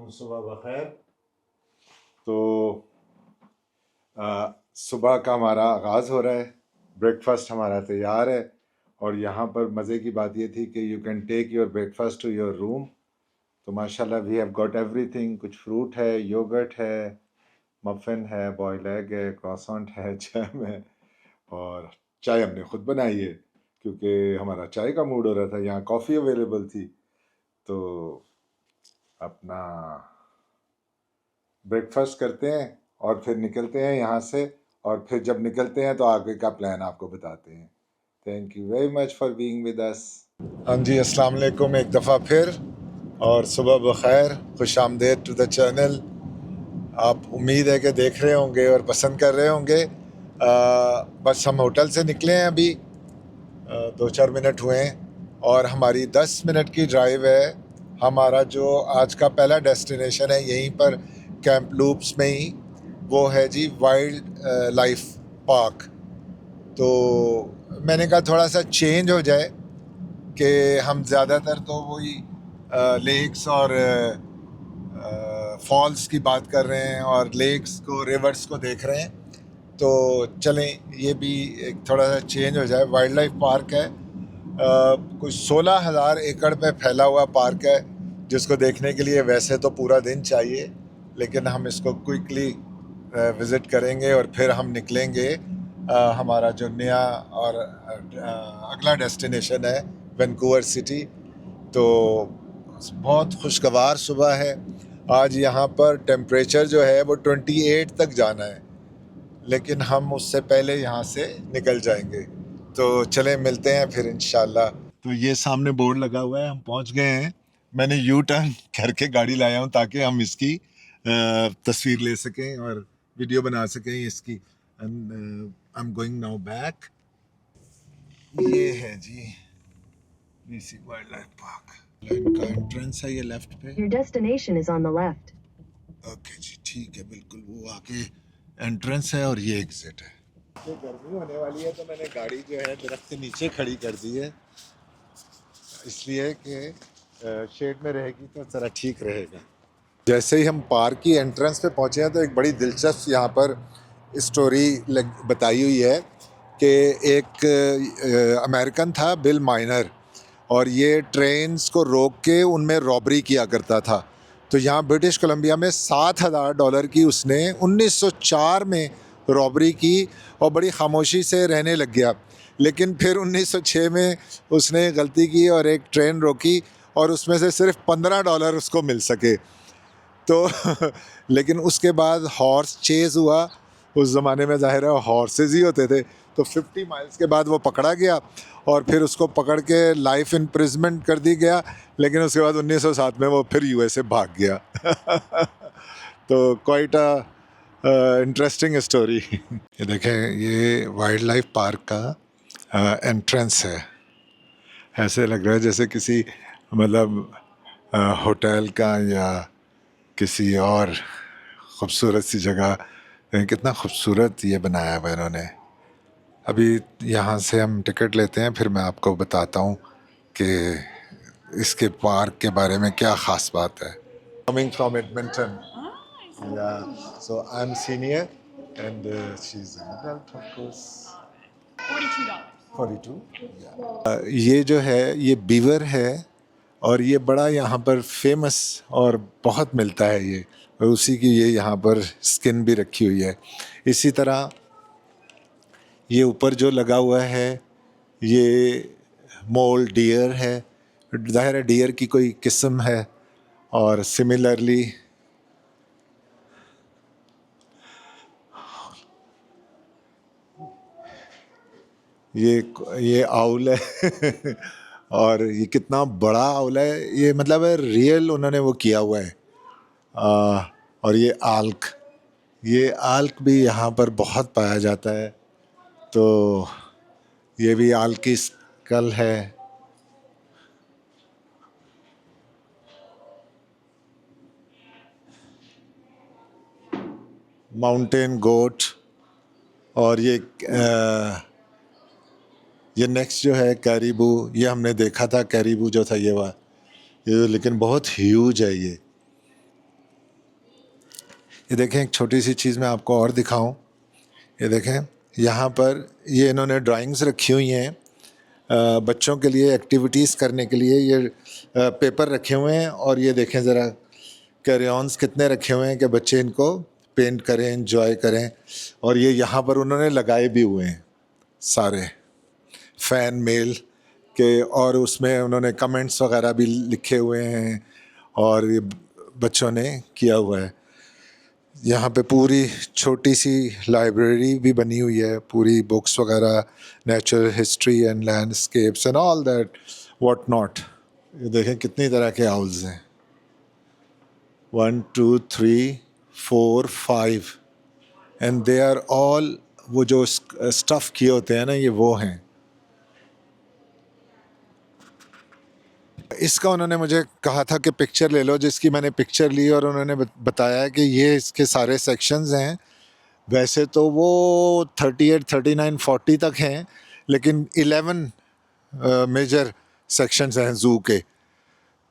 सुबह बखैर। तो सुबह का हमारा आगाज़ हो रहा है, ब्रेकफास्ट हमारा तैयार है और यहाँ पर मज़े की बात ये थी कि you can take your breakfast to your room. तो माशाल्लाह वी हैव गॉट एवरीथिंग। कुछ फ्रूट है, योगर्ट है, मफ़िन है, बॉइल्ड एग है, क्रॉसॉन्ट है, जैम है और चाय हमने ख़ुद बनाई है क्योंकि हमारा चाय का मूड हो रहा था। यहाँ कॉफ़ी अवेलेबल थी तो अपना ब्रेकफास्ट करते हैं और फिर निकलते हैं यहाँ से। और फिर जब निकलते हैं तो आगे का प्लान आपको बताते हैं। Thank you very much for being with us. हाँ जी, अस्सलाम वालेकुम एक दफ़ा फिर और सुबह बखैर, खुश आमदेद टू द चैनल। आप उम्मीद है कि देख रहे होंगे और पसंद कर रहे होंगे। बस हम होटल से निकले हैं अभी, 2-4 मिनट हुए हैं और हमारी 10 मिनट की ड्राइव है। हमारा जो आज का पहला डेस्टिनेशन है यहीं पर कैंप लूप्स में ही, वो है जी वाइल्ड लाइफ पार्क। तो मैंने कहा थोड़ा सा चेंज हो जाए कि हम ज़्यादातर तो वही लेक्स और फॉल्स की बात कर रहे हैं और लेक्स को, रिवर्स को देख रहे हैं। तो चलें ये भी एक थोड़ा सा चेंज हो जाए। वाइल्ड लाइफ पार्क है, कुछ 16,000 एकड़ पे फैला हुआ पार्क है जिसको देखने के लिए वैसे तो पूरा दिन चाहिए, लेकिन हम इसको क्विकली विज़िट करेंगे और फिर हम निकलेंगे हमारा जो नया और अगला डेस्टिनेशन है वैंकूवर सिटी। तो बहुत खुशगवार सुबह है आज। यहाँ पर टेम्परेचर जो है वो 28 तक जाना है, लेकिन हम उससे पहले यहाँ से निकल जाएंगे। तो चलें मिलते हैं फिर इंशाल्लाह। तो ये सामने बोर्ड लगा हुआ है, हम पहुँच गए हैं। मैंने यू टर्न करके गाड़ी लाया हूँ ताकि हम इसकी तस्वीर ले सकें और वीडियो बना सकें इसकी। आई एम गोइंग नाउ बैक। ये है जी बीसी वाइल्ड लाइफ पार्क। इनका एंट्रेंस है ये लेफ्ट पे। Your destination is on the left. Okay ji, ठीक है, बिल्कुल वो आके एंट्रेंस है और ये एग्जिट है। तो गर्मी होने वाली है तो मैंने गाड़ी जो है दरख्त के नीचे खड़ी कर दी है, इसलिए कि शेड में रहेगी तो ज़रा ठीक रहेगा। जैसे ही हम पार्क की एंट्रेंस पे पहुँचे हैं तो एक बड़ी दिलचस्प यहाँ पर स्टोरी बताई हुई है कि एक अमेरिकन था बिल माइनर और ये ट्रेन्स को रोक के उनमें रॉबरी किया करता था। तो यहाँ ब्रिटिश कोलंबिया में $7,000 की उसने 1904 में रॉबरी की और बड़ी खामोशी से रहने लग गया। लेकिन फिर 1906 में उसने गलती की और एक ट्रेन रोकी और उसमें से सिर्फ $15 उसको मिल सके। तो लेकिन उसके बाद हॉर्स चेज़ हुआ। उस ज़माने में ज़ाहिर है हॉर्सेस ही होते थे। तो 50 माइल्स के बाद वो पकड़ा गया और फिर उसको पकड़ के लाइफ इम्प्रिजमेंट कर दी गया। लेकिन उसके बाद 1907 में वो फिर यूएसए भाग गया। तो क्वाइट इंटरेस्टिंग स्टोरी। ये देखें, ये वाइल्ड लाइफ पार्क का एंट्रेंस है। ऐसे लग रहा है जैसे किसी मतलब होटल का या किसी और ख़ूबसूरत सी जगह। कितना खूबसूरत ये बनाया हुआ इन्होंने। अभी यहाँ से हम टिकट लेते हैं, फिर मैं आपको बताता हूँ कि इसके पार्क के बारे में क्या ख़ास बात है। कमिंग फ्रॉम एडमिंटन, या so I am senior and she is an adult of course. $42। ये जो है ये बीवर है और ये बड़ा यहाँ पर फेमस और बहुत मिलता है ये, और उसी की ये यहाँ पर स्किन भी रखी हुई है। इसी तरह ये ऊपर जो लगा हुआ है ये मोल डियर है, ज़ाहिर है डियर की कोई किस्म है। और सिमिलरली ये आउल है और ये कितना बड़ा आउल है, ये मतलब है रियल उन्होंने वो किया हुआ है। और ये आल्क भी यहाँ पर बहुत पाया जाता है। तो ये भी आल्क की स्कल है। Mountain goat. और ये नेक्स्ट जो है कैरीबू, ये हमने देखा था कैरीबू जो था ये लेकिन बहुत ह्यूज है ये। ये देखें, एक छोटी सी चीज़ मैं आपको और दिखाऊं। ये देखें, यहाँ पर ये इन्होंने ड्राइंग्स रखी हुई हैं बच्चों के लिए, एक्टिविटीज़ करने के लिए। ये पेपर रखे हुए हैं और ये देखें ज़रा कैरियॉन्स कितने रखे हुए हैं कि बच्चे इनको पेंट करें, एंजॉय करें। और ये यहाँ पर उन्होंने लगाए भी हुए हैं सारे फ़ैन मेल के, और उसमें उन्होंने कमेंट्स वगैरह भी लिखे हुए हैं और ये बच्चों ने किया हुआ है। यहाँ पे पूरी छोटी सी लाइब्रेरी भी बनी हुई है, पूरी बुक्स वगैरह, natural history and landscapes and all that what not. ये देखें कितनी तरह के आउल्स हैं, 1 2 3 4 5 एंड दे आर ऑल, वो जो स्टफ़ किए होते हैं ना, ये वो हैं। इसका उन्होंने मुझे कहा था कि पिक्चर ले लो, जिसकी मैंने पिक्चर ली और उन्होंने बताया कि ये इसके सारे सेक्शंस हैं। वैसे तो वो 38 39 40 तक हैं, लेकिन 11 मेजर सेक्शंस हैं ज़ू के।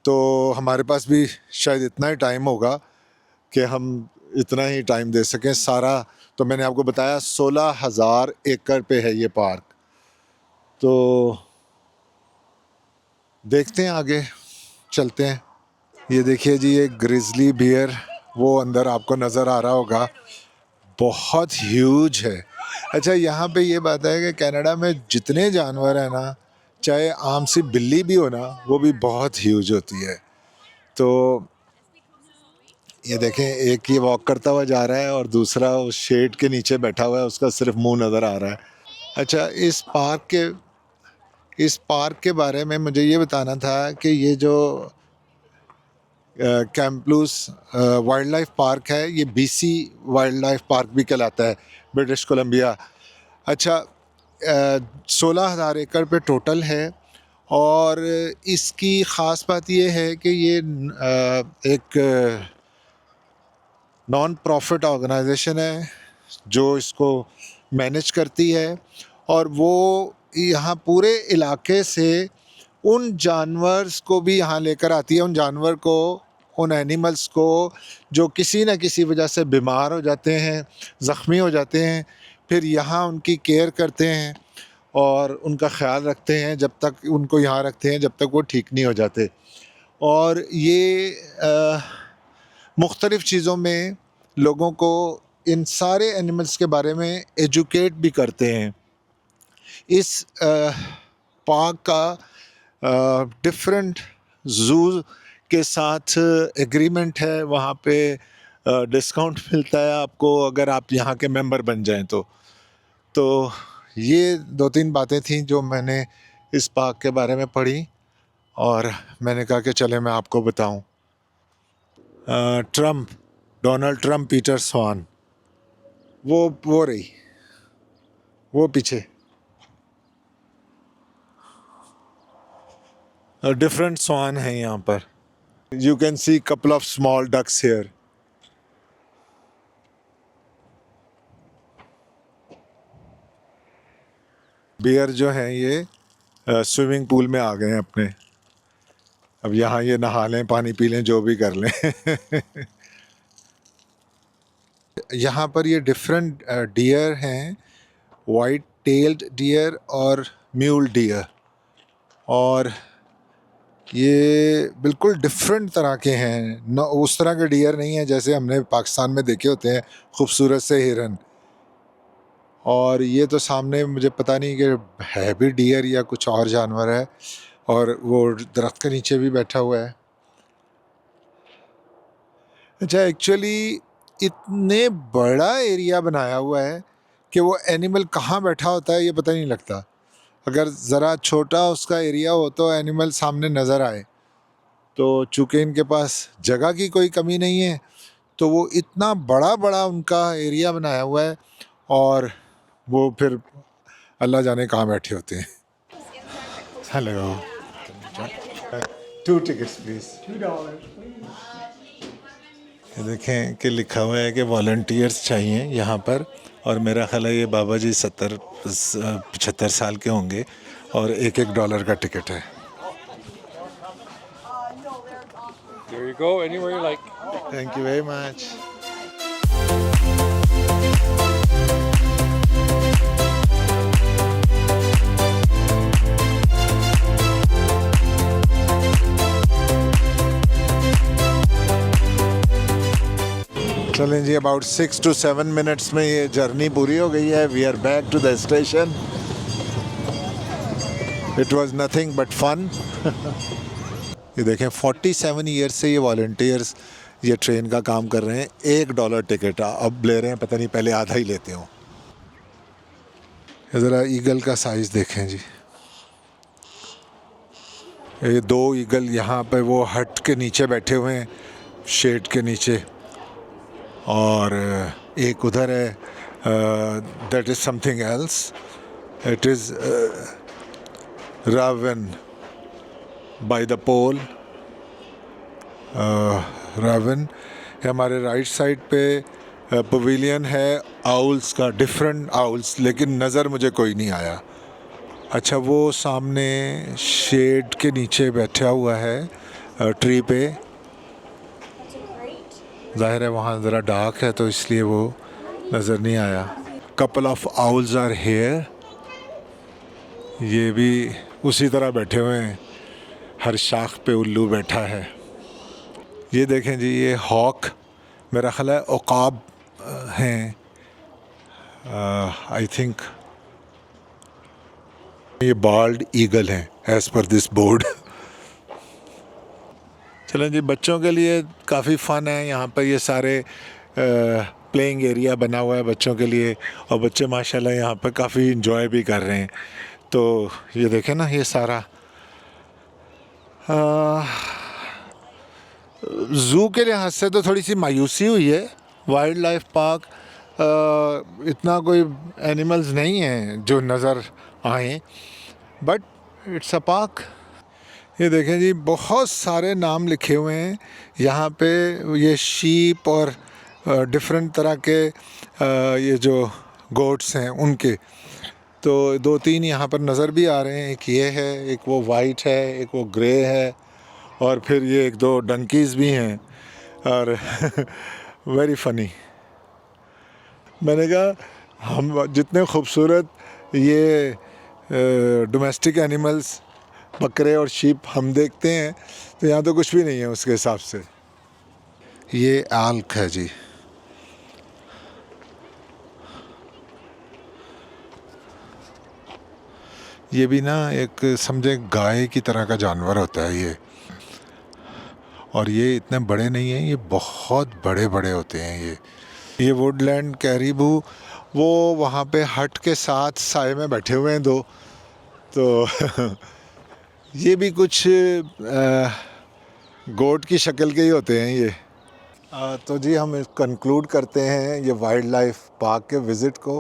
तो हमारे पास भी शायद इतना ही टाइम होगा कि हम इतना ही टाइम दे सकें सारा। तो मैंने आपको बताया 16,000 एकड़ पे है ये पार्क। तो देखते हैं, आगे चलते हैं। ये देखिए जी, ये ग्रिजली बियर वो अंदर आपको नज़र आ रहा होगा, बहुत ह्यूज है। अच्छा, यहाँ पे ये बात है कि कनाडा में जितने जानवर हैं ना, चाहे आम सी बिल्ली भी हो ना, वो भी बहुत ह्यूज होती है। तो ये देखें, एक ये वॉक करता हुआ जा रहा है और दूसरा उस शेड के नीचे बैठा हुआ है, उसका सिर्फ मुंह नज़र आ रहा है। अच्छा, इस पार्क के बारे में मुझे ये बताना था कि ये जो कैम्पलूस वाइल्ड लाइफ पार्क है, ये BC वाइल्ड लाइफ पार्क भी कहलाता है, ब्रिटिश कोलंबिया। अच्छा, 16,000 एकड़ पे टोटल है और इसकी ख़ास बात ये है कि ये एक नॉन प्रॉफिट ऑर्गेनाइजेशन है जो इसको मैनेज करती है, और वो यहाँ पूरे इलाके से उन जानवर्स को भी यहाँ लेकर आती है, उन जानवर को, उन एनिमल्स को जो किसी न किसी वजह से बीमार हो जाते हैं, ज़ख्मी हो जाते हैं। फिर यहाँ उनकी केयर करते हैं और उनका ख़्याल रखते हैं, जब तक उनको यहाँ रखते हैं जब तक वो ठीक नहीं हो जाते। और ये मुख्तलिफ़ चीज़ों में लोगों को इन सारे एनिमल्स के बारे में एजुकेट भी करते हैं। इस पार्क का डिफरेंट ज़ू के साथ एग्रीमेंट है, वहाँ पे डिस्काउंट मिलता है आपको अगर आप यहाँ के मेंबर बन जाएं तो ये 2-3 बातें थीं जो मैंने इस पार्क के बारे में पढ़ी और मैंने कहा कि चले मैं आपको बताऊं। डोनाल्ड ट्रम्प, पीटर स्वान, वो रही, वो पीछे। डिफरेंट स्वान है यहाँ पर। You can see couple of small ducks here. Bear जो हैं ये स्विमिंग पूल में आ गए हैं अपने, अब यहाँ ये नहा लें, पानी पी लें, जो भी कर लें। यहाँ पर ये डिफरेंट डियर हैं, वाइट टेल्ड डियर और म्यूल डियर, और ये बिल्कुल डिफरेंट तरह के हैं। न उस तरह के डियर नहीं है जैसे हमने पाकिस्तान में देखे होते हैं, खूबसूरत से हिरन। और ये तो सामने मुझे पता नहीं कि है भी डियर या कुछ और जानवर है, और वो दरख्त के नीचे भी बैठा हुआ है। अच्छा, एक्चुअली इतने बड़ा एरिया बनाया हुआ है कि वो एनिमल कहाँ बैठा होता है ये पता नहीं लगता। अगर ज़रा छोटा उसका एरिया हो तो एनिमल सामने नज़र आए, तो चूँकि इनके पास जगह की कोई कमी नहीं है तो वो इतना बड़ा बड़ा उनका एरिया बनाया हुआ है, और वो फिर अल्लाह जाने कहाँ बैठे होते हैं। Hello, 2 tickets please. देखें कि लिखा हुआ है कि वॉलंटियर्स चाहिए यहाँ पर, और मेरा ख्याल है ये बाबा जी 70-75 साल के होंगे, और $1 का टिकट है। There you go, anywhere you like. Thank you very much. चलें जी, अबाउट 6 to 7 मिनट्स में ये जर्नी पूरी हो गई है. We are back to the station. It was nothing but fun. ये देखें 47 ईयर्स से ये वॉलंटियर्स ये ट्रेन का काम कर रहे हैं. $1 टिकट अब ले रहे हैं, पता नहीं पहले आधा ही लेते हों. ज़रा ईगल का साइज़ देखें जी. ये 2 ईगल यहाँ पे वो हट के नीचे बैठे हुए हैं, शेड के नीचे, और एक उधर है. That is something else. It is raven by the pole. Raven. हमारे राइट साइड पे पवेलियन है आउल्स का, डिफरेंट आउल्स, लेकिन नज़र मुझे कोई नहीं आया. अच्छा, वो सामने शेड के नीचे बैठा हुआ है ट्री पे. ज़ाहिर है वहाँ ज़रा डार्क है तो इसलिए वो नज़र नहीं आया. Couple of owls are here. ये भी उसी तरह बैठे हुए हैं, हर शाख पे उल्लू बैठा है. ये देखें जी, ये हॉक, मेरा ख्याल है उकाब हैं. आई थिंक ये बाल्ड ईगल हैं एज़ पर दिस बोर्ड. चलें जी, बच्चों के लिए काफ़ी फ़न है यहाँ पर. ये सारे प्लेइंग एरिया बना हुआ है बच्चों के लिए, और बच्चे माशाल्लाह यहाँ पर काफ़ी इंजॉय भी कर रहे हैं. तो ये देखें ना, ये सारा ज़ू के लिहाज से तो थोड़ी सी मायूसी हुई है. वाइल्ड लाइफ पार्क इतना कोई एनिमल्स नहीं हैं जो नज़र आएँ, बट इट्स अ पार्क. ये देखें जी, बहुत सारे नाम लिखे हुए हैं यहाँ पे. ये शीप और डिफरेंट तरह के ये जो गोट्स हैं उनके, तो 2-3 यहाँ पर नज़र भी आ रहे हैं. एक ये है, एक वो वाइट है, एक वो ग्रे है, और फिर ये 1-2 डंकीज़ भी हैं. और वेरी फ़नी. मैंने कहा हम जितने खूबसूरत ये डोमेस्टिक एनिमल्स, बकरे और शीप हम देखते हैं, तो यहाँ तो कुछ भी नहीं है उसके हिसाब से. ये आल्क है जी. ये भी ना एक समझे गाय की तरह का जानवर होता है ये. और ये इतने बड़े नहीं हैं, ये बहुत बड़े बड़े होते हैं. ये वुडलैंड कैरीबू, वो वहाँ पे हट के साथ साए में बैठे हुए हैं 2. तो ये भी कुछ गोट की शक्ल के ही होते हैं ये. तो जी, हम कंक्लूड करते हैं ये वाइल्ड लाइफ पार्क के विज़िट को.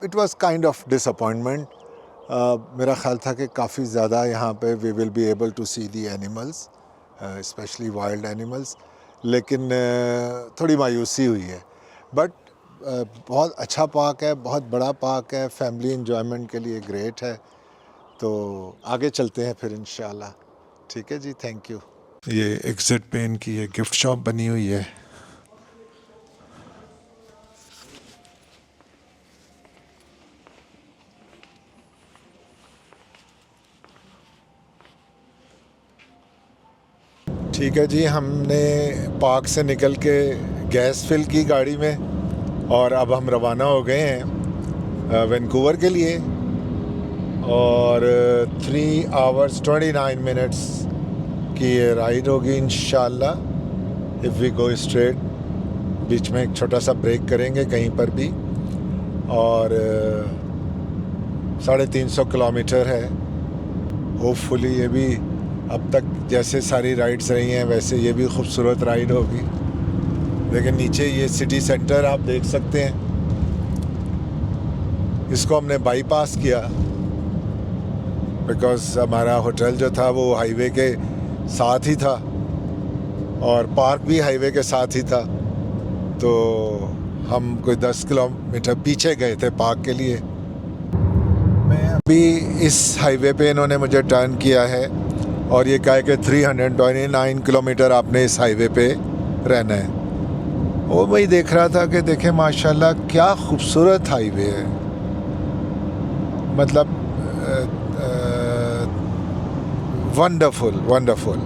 It was kind of disappointment. मेरा ख़्याल था कि काफ़ी ज़्यादा यहाँ पे we will be able to see the animals, specially wild animals, लेकिन थोड़ी मायूसी हुई है. बट बहुत अच्छा पार्क है, बहुत बड़ा पार्क है, फैमिली एंजॉयमेंट के लिए ग्रेट है. तो आगे चलते हैं फिर इंशाल्लाह. ठीक है जी, थैंक यू. ये एग्ज़िट पे इनकी ये गिफ्ट शॉप बनी हुई है. ठीक है जी, हमने पार्क से निकल के गैस फिल की गाड़ी में, और अब हम रवाना हो गए हैं वैंकूवर के लिए. और 3 hours 29 minutes की ये राइड होगी इंशाल्लाह, इफ़ वी गो स्ट्रेट. बीच में एक छोटा सा ब्रेक करेंगे कहीं पर भी. और 350 किलोमीटर है. होपफुली ये भी अब तक जैसे सारी राइड्स रही हैं वैसे ये भी खूबसूरत राइड होगी. लेकिन नीचे ये सिटी सेंटर आप देख सकते हैं, इसको हमने बाईपास किया बिकॉज़ हमारा होटल जो था वो हाईवे के साथ ही था, और पार्क भी हाईवे के साथ ही था. तो हम कोई 10 किलोमीटर पीछे गए थे पार्क के लिए. मैं अभी इस हाईवे पे इन्होंने मुझे टर्न किया है, और ये कहा कि 329 किलोमीटर आपने इस हाईवे पे रहना है. वो वही देख रहा था कि देखें माशाल्लाह क्या खूबसूरत हाईवे है. मतलब वंडरफुल वंडरफुल.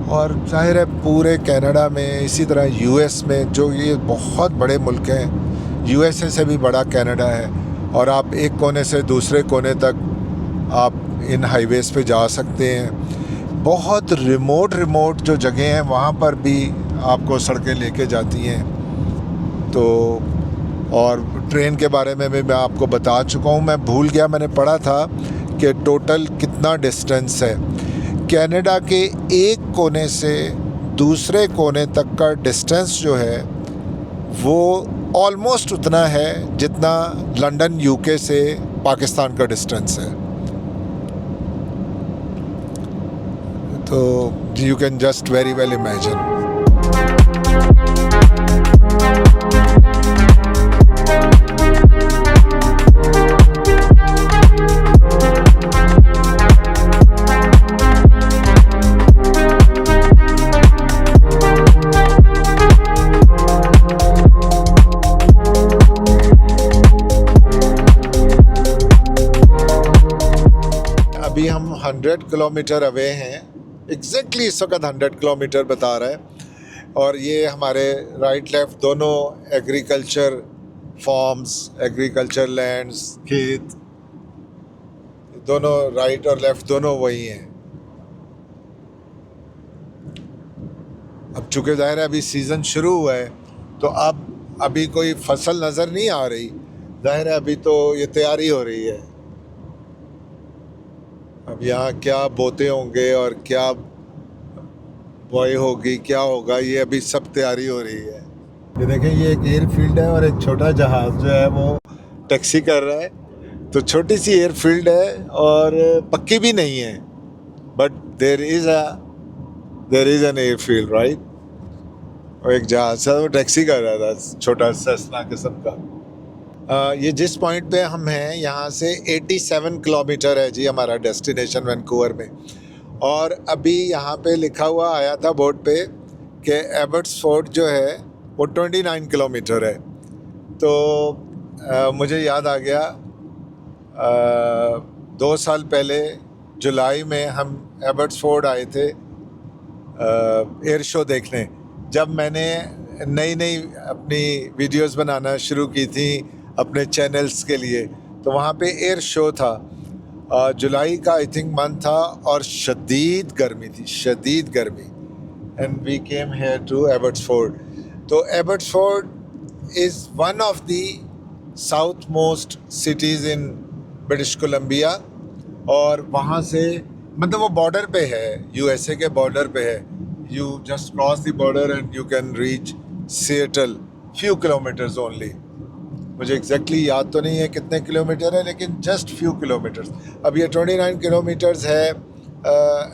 और जाहिर है पूरे कनाडा में, इसी तरह यूएस में, जो ये बहुत बड़े मुल्क हैं, यूएसए से भी बड़ा कनाडा है, और आप एक कोने से दूसरे कोने तक आप इन हाईवेज़ पे जा सकते हैं। बहुत रिमोट जो जगह हैं वहाँ पर भी आपको सड़कें लेके जाती हैं। तो और ट्रेन के बारे में भी मैं आपको बता चुका हूँ, मैं भूल गया, मैंने पढ़ा था कि टोटल कितना डिस्टेंस है। कनाडा के एक कोने से दूसरे कोने तक का डिस्टेंस जो है वो ऑलमोस्ट उतना है जितना लंदन यूके से पाकिस्तान का डिस्टेंस है। तो you can just very well imagine. अभी हम 100 किलोमीटर अवे हैं, एग्जैक्टली इस वक्त 100 किलोमीटर बता रहा है। और ये हमारे राइट लेफ़्ट दोनों एग्रीकल्चर फार्म्स, एग्रीकल्चर लैंड्स, खेत, दोनों राइट और लेफ़्ट दोनों वही हैं। अब चूँकि ज़ाहिर है अभी सीज़न शुरू हुआ है तो अब अभी कोई फसल नज़र नहीं आ रही, ज़ाहिर है अभी तो ये तैयारी हो रही है। अब यहाँ क्या बोते होंगे और क्या बॉय होगी, क्या होगा, ये अभी सब तैयारी हो रही है। ये देखें, ये एक एयरफील्ड है और एक छोटा जहाज़ जो है वो टैक्सी कर रहा है। तो छोटी सी एयरफील्ड है और पक्की भी नहीं है, but there is an airfield, right. और एक जहाज़ है वो टैक्सी कर रहा था, छोटा सेस्ना किस्म का। ये जिस पॉइंट पे हम हैं यहाँ से 87 किलोमीटर है जी हमारा डेस्टिनेशन वैंकूवर में। और अभी यहाँ पे लिखा हुआ आया था बोर्ड पे कि एबट्सफोर्ड जो है वो 29 किलोमीटर है। तो मुझे याद आ गया, 2 साल पहले जुलाई में हम एबट्सफोर्ड आए थे एयर शो देखने। जब मैंने नई अपनी वीडियोस बनाना शुरू की थी अपने चैनल्स के लिए, तो वहाँ पे एयर शो था। जुलाई का आई थिंक मंथ था और शदीद गर्मी थी, शदीद गर्मी। And we came here to Abbotsford. तो Abbotsford is one of the south most cities in British Columbia. और वहाँ से मतलब वो बॉर्डर पे है, यूएसए के बॉर्डर पे है। You just cross the border and you can reach Seattle, few kilometres only. मुझे एग्जैक्टली याद तो नहीं है कितने किलोमीटर है, लेकिन जस्ट फ्यू किलोमीटर्स। अब ये 29 किलोमीटर्स है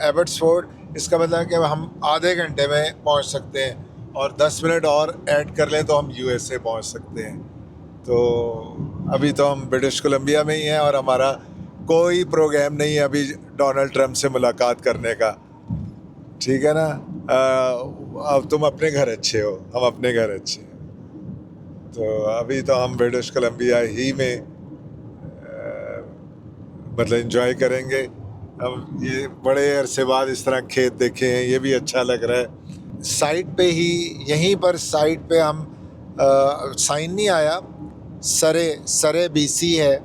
एबट्सफोर्ड। इसका मतलब है कि हम आधे घंटे में पहुंच सकते हैं और 10 मिनट और ऐड कर लें तो हम यूएसए पहुंच सकते हैं। तो अभी तो हम ब्रिटिश कोलंबिया में ही हैं और हमारा कोई प्रोग्राम नहीं है अभी डोनाल्ड ट्रंप से मुलाकात करने का, ठीक है ना। अब तुम अपने घर अच्छे हो, हम अपने घर अच्छे हैं। तो अभी तो हम ब्रिटिश कोलंबिया ही में मतलब एंजॉय करेंगे। अब ये बड़े अरसे बाद इस तरह खेत देखे हैं, ये भी अच्छा लग रहा है। साइड पे ही, यहीं पर साइड पे हम साइन नहीं आया, सरे बीसी है।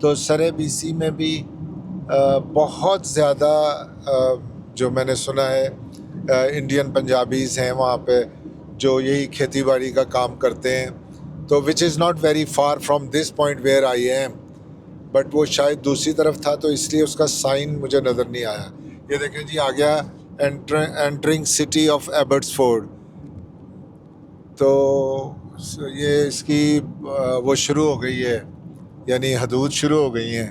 तो सरे बीसी में भी बहुत ज़्यादा जो मैंने सुना है इंडियन पंजाबीज़ हैं वहाँ पे जो यही खेती बाड़ी का काम करते हैं। तो which is not very far from this point where I am, but वो शायद दूसरी तरफ था तो इसलिए उसका साइन मुझे नज़र नहीं आया। ये देखें जी, आ गया एंटरिंग सिटी ऑफ एबट्सफोर्ड। तो ये इसकी वो शुरू हो गई है, यानी हदूद शुरू हो गई हैं।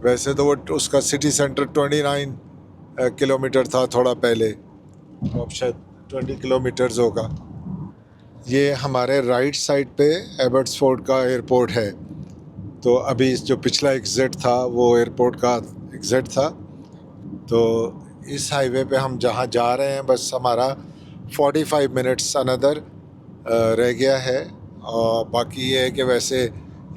वैसे तो वो उसका सिटी सेंटर 29 किलोमीटर था थोड़ा पहले, अब शायद 20 किलोमीटर्स होगा। ये हमारे राइट साइड पे एबट्सफोर्ड का एयरपोर्ट है। तो अभी जो पिछला एग्ज़िट था वो एयरपोर्ट का एग्ज़िट था। तो इस हाईवे पे हम जहाँ जा रहे हैं बस हमारा 45 मिनट्स अनदर रह गया है। और बाकी ये है कि वैसे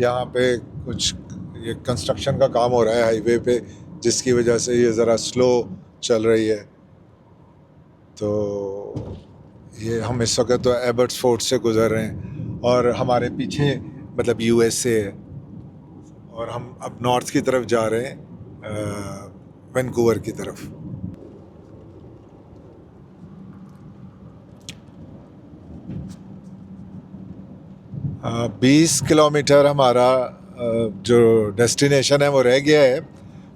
यहाँ पे कुछ ये कंस्ट्रक्शन का काम हो रहा है हाईवे पे, जिसकी वजह से ये ज़रा स्लो चल रही है। तो ये हम इस वक्त तो एबर्ट्सफोर्ड से गुज़र रहे हैं और हमारे पीछे मतलब यूएसए है और हम अब नॉर्थ की तरफ जा रहे हैं, वैंकूवर की तरफ। 20 किलोमीटर हमारा जो डेस्टिनेशन है वो रह गया है।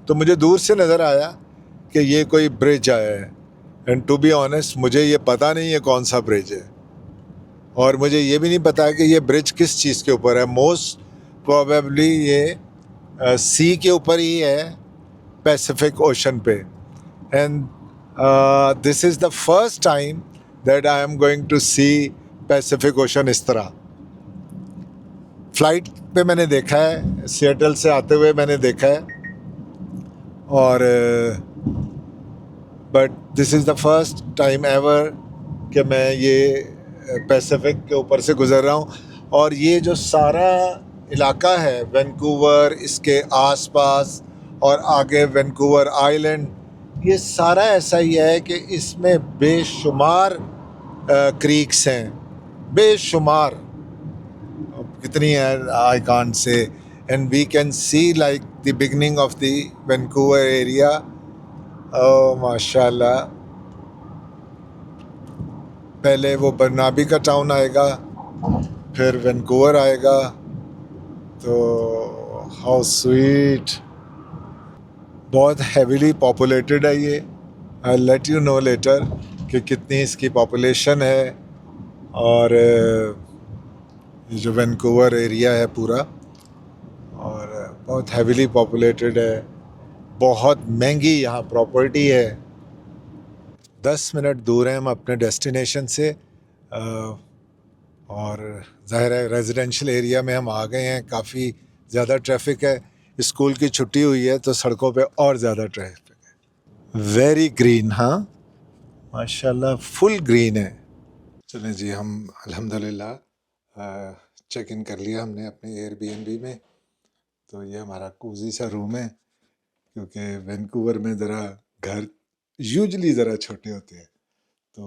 तो मुझे दूर से नज़र आया कि ये कोई ब्रिज आया है, एंड टू बी ऑनेस्ट मुझे ये पता नहीं है कौन सा ब्रिज है, और मुझे ये भी नहीं पता कि ये ब्रिज किस चीज़ के ऊपर है। मोस्ट प्रोबेबली ये सी के ऊपर ही है, पैसिफिक ओशन पे। And this is the first time that I am going to see Pacific Ocean इस तरह। फ्लाइट पे मैंने देखा है, सिएटल से आते हुए मैंने देखा है, और but this is the first time ever कि मैं ये पैसिफिक के ऊपर से गुज़र रहा हूँ। और ये जो सारा इलाका है वैंकूवर, इसके आसपास और आगे वैंकूवर आइलैंड, ये सारा ऐसा ही है कि इसमें बेशुमार क्रीक्स हैं, बेशुमार। कितनी है I can't say, and we can see like the beginning of the Vancouver area. Oh माशाल्लाह, पहले वो बर्नाबी का टाउन आएगा, फिर वैंकूवर आएगा। तो हाउ स्वीट, बहुत हैवीली पॉपुलेटेड है ये। I let you know later कि कितनी इसकी पॉपुलेशन है। और ये जो वैंकूवर एरिया है पूरा, और बहुत हैवीली पॉपुलेटेड है, बहुत महंगी यहाँ प्रॉपर्टी है। 10 मिनट दूर हैं हम अपने डेस्टिनेशन से, और ज़ाहिर है रेजिडेंशियल एरिया में हम आ गए हैं। काफ़ी ज़्यादा ट्रैफिक है, स्कूल की छुट्टी हुई है तो सड़कों पे और ज़्यादा ट्रैफिक है। वेरी ग्रीन, हाँ माशाल्लाह फुल ग्रीन है। चलें जी, हम अल्हम्दुलिल्लाह चेक इन कर लिया हमने अपने एयरबीएनबी में। तो ये हमारा कोजी सा रूम है, क्योंकि वैंकूवर में ज़रा घर यूजली ज़रा छोटे होते हैं। तो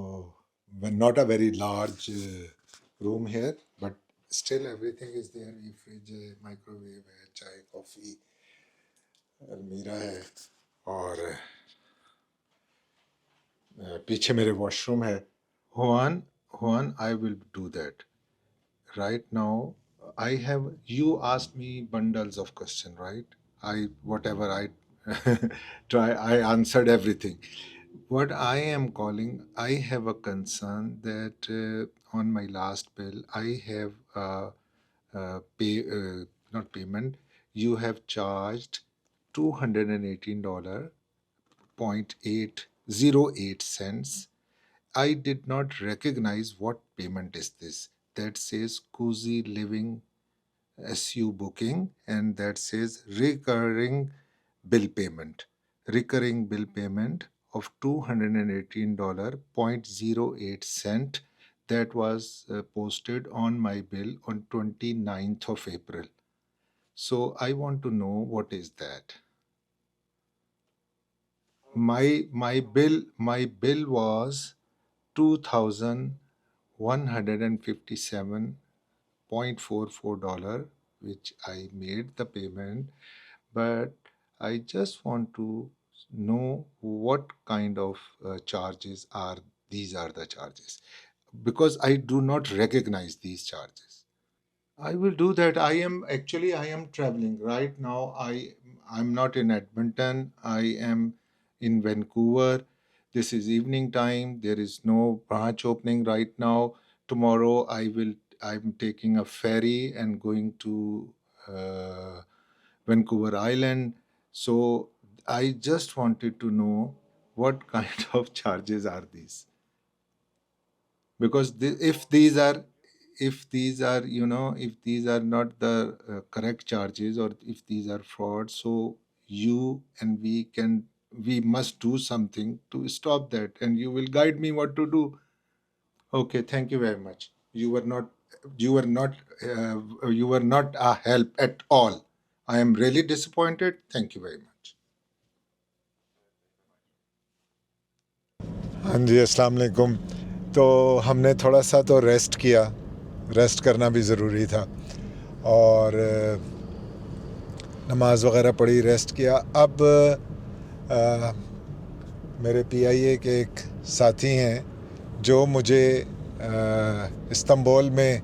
not a very large room here, but still everything is there. ये फ्रिज है, माइक्रोवेव है, चाय कॉफ़ी, अलमीरा है, और पीछे मेरे वॉशरूम है। Hwan, Hwan, I will do that right now. I have, you asked me bundles of question, right? I whatever I try, I answered everything. What I am calling, I have a concern that on my last bill I have pay, not payment, you have charged $218 0.808 cents. I did not recognize what payment is this. That says Cozy Living SU booking, and that says recurring bill payment. Recurring bill payment of $218.08 that was posted on my bill on 29th of April. So I want to know what is that. My bill was $2,157.44, which I made the payment, but I just want to know what kind of charges are these are the charges, because I do not recognize these charges. I will do that. I am traveling right now. I'm not in Edmonton. I am in Vancouver. This is evening time. There is no branch opening right now. Tomorrow I'm taking a ferry and going to Vancouver Island. So I just wanted to know what kind of charges are these, because if these are if these are not the correct charges, or if these are fraud, so you and we must do something to stop that, and you will guide me what to do. Okay, thank you very much. You were not a help at all. I am really disappointed. Thank you very much. हाँ जी, अस्सलाम वालेकुम। तो हमने थोड़ा सा तो rest किया, rest करना भी ज़रूरी था, और नमाज वगैरह पढ़ी, रेस्ट किया। अब मेरे पीआईए के एक साथी हैं जो मुझे इस्तांबुल में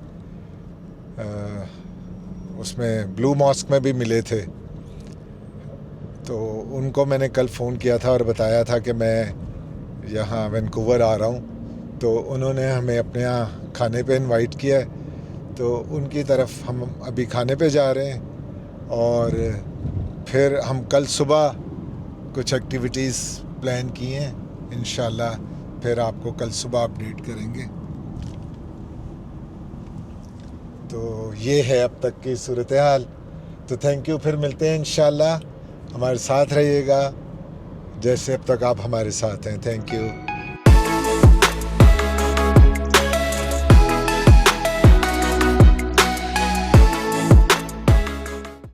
उसमें ब्लू मॉस्क में भी मिले थे। तो उनको मैंने कल फ़ोन किया था और बताया था कि मैं यहाँ वैंकूवर आ रहा हूँ। तो उन्होंने हमें अपने यहाँ खाने पे इनवाइट किया है, तो उनकी तरफ हम अभी खाने पे जा रहे हैं, और फिर हम कल सुबह कुछ एक्टिविटीज़ प्लान की हैं। इंशाल्लाह फिर आपको कल सुबह अपडेट करेंगे। तो ये है अब तक की सूरत हाल। तो थैंक यू, फिर मिलते हैं इंशाल्लाह। हमारे साथ रहिएगा जैसे अब तक आप हमारे साथ हैं। Thank you.